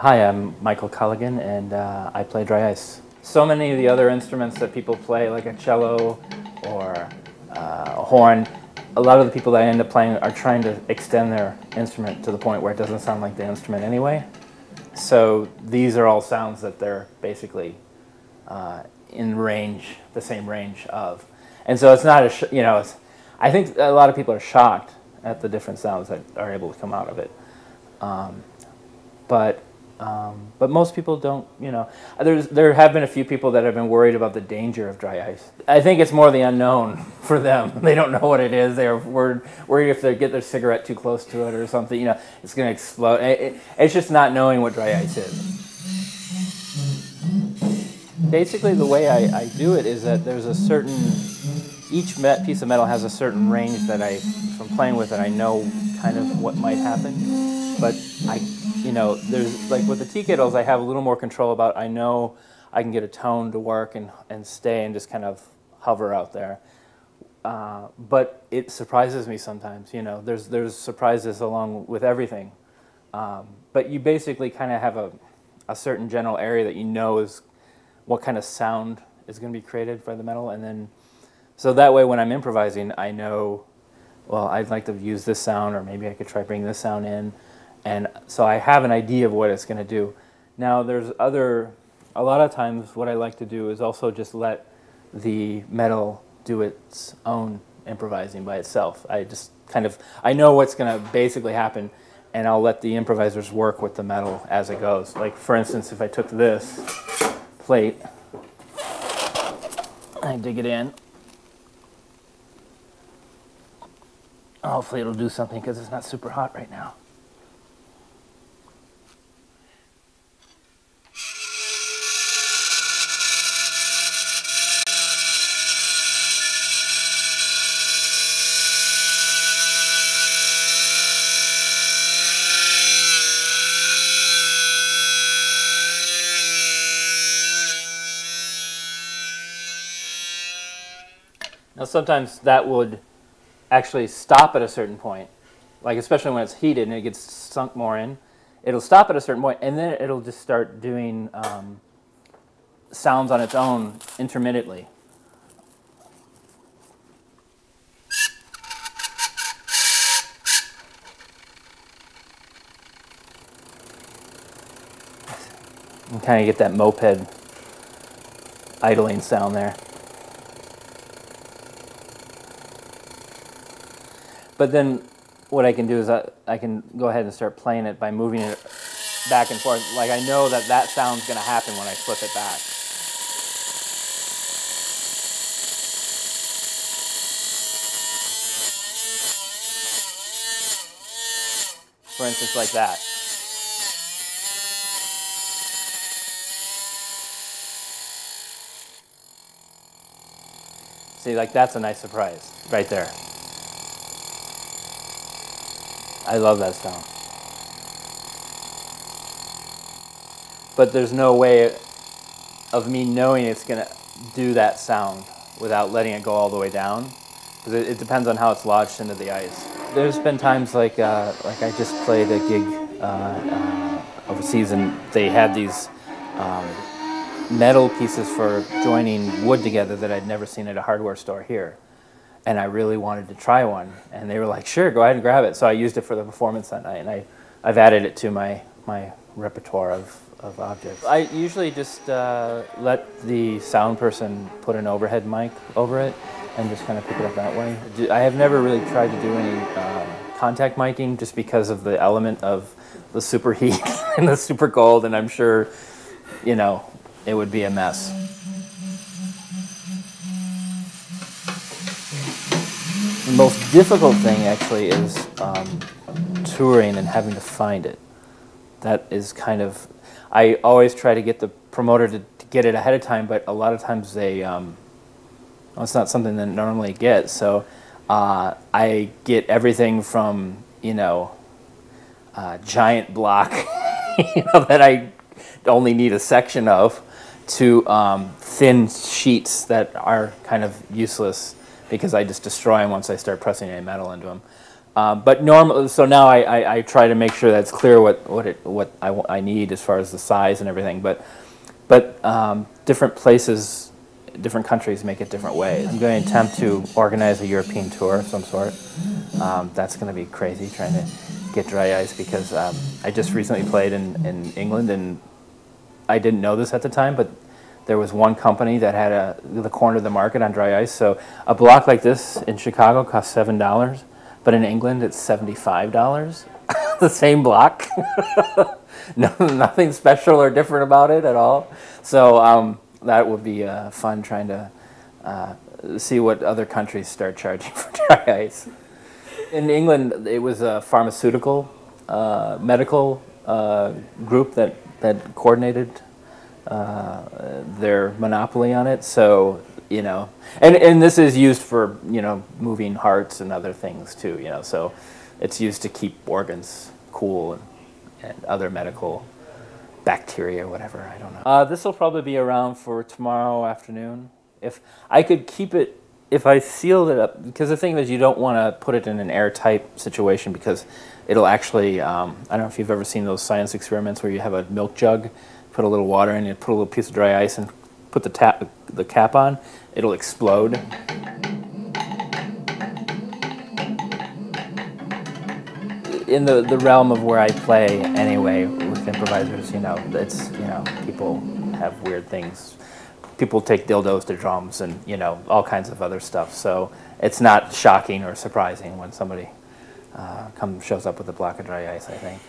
Hi, I'm Michael Colligan, and I play dry ice. So many of the other instruments that people play, like a cello or a horn, a lot of the people that I end up playing are trying to extend their instrument to the point where it doesn't sound like the instrument anyway. So these are all sounds that they're basically in range, the same range of. And so it's not a, I think a lot of people are shocked at the different sounds that are able to come out of it. But most people don't, there have been a few people that have been worried about the danger of dry ice. I think it's more the unknown for them. They don't know what it is. They're worried if they get their cigarette too close to it or something, it's going to explode. It's just not knowing what dry ice is. Basically, the way I do it is that there's a certain, each piece of metal has a certain range that from playing with it, I know kind of what might happen. But there's, like with the tea kettles, I have a little more control about, I know I can get a tone to work and stay and just kind of hover out there. But it surprises me sometimes, there's surprises along with everything. But you basically kind of have a certain general area that you know is what kind of sound is going to be created by the metal. And then, so that way when I'm improvising, I know, well, I'd like to use this sound, or maybe I could try bringing this sound in. And so I have an idea of what it's going to do. Now there's a lot of times what I like to do is also just let the metal do its own improvising by itself. I know what's going to basically happen, and I'll let the improvisers work with the metal as it goes. Like for instance, if I took this plate, I dig it in. Hopefully it'll do something because it's not super hot right now. Now sometimes that would actually stop at a certain point, like especially when it's heated and it gets sunk more in. It'll stop at a certain point, and then it'll just start doing sounds on its own intermittently. You can kind of get that moped idling sound there. But then what I can do is I can go ahead and start playing it by moving it back and forth. Like I know that sound's going to happen when I flip it back. For instance, like that. See, like that's a nice surprise right there. I love that sound. But there's no way of me knowing it's going to do that sound without letting it go all the way down. Because it depends on how it's lodged into the ice. There's been times like I just played a gig overseas, and they had these metal pieces for joining wood together that I'd never seen at a hardware store here. And I really wanted to try one, and they were like, "Sure, go ahead and grab it." So I used it for the performance that night, and I've added it to my repertoire of objects. I usually just let the sound person put an overhead mic over it, and just kind of pick it up that way. I have never really tried to do any contact miking, just because of the element of the super heat and the super cold, and I'm sure, it would be a mess. The most difficult thing actually is touring and having to find it. That is kind of, I always try to get the promoter to get it ahead of time, but a lot of times they, it's not something that normally get. So I get everything from, giant block, that I only need a section of, to thin sheets that are kind of useless, because I just destroy them once I start pressing any metal into them. But normally, so now I try to make sure that's clear what I need as far as the size and everything. But different places, different countries make it different ways. I'm going to attempt to organize a European tour of some sort. That's going to be crazy trying to get dry ice because I just recently played in England, and I didn't know this at the time, but there was one company that had the corner of the market on dry ice. So a block like this in Chicago costs $7. But in England, it's $75. The same block. No, nothing special or different about it at all. So that would be fun trying to see what other countries start charging for dry ice. In England, it was a pharmaceutical, medical group that coordinated their monopoly on it. So, you know, and this is used for, you know, moving hearts and other things too, you know, so it's used to keep organs cool and other medical bacteria, whatever, I don't know. This will probably be around for tomorrow afternoon. If I could keep it, if I sealed it up, because the thing is you don't want to put it in an airtight situation because it'll actually, I don't know if you've ever seen those science experiments where you have a milk jug, put a little water in it, put a little piece of dry ice and put the cap on, it'll explode. In the realm of where I play anyway with improvisers, you know, it's, you know, people have weird things. People take dildos to drums and, you know, all kinds of other stuff. So it's not shocking or surprising when somebody shows up with a block of dry ice, I think.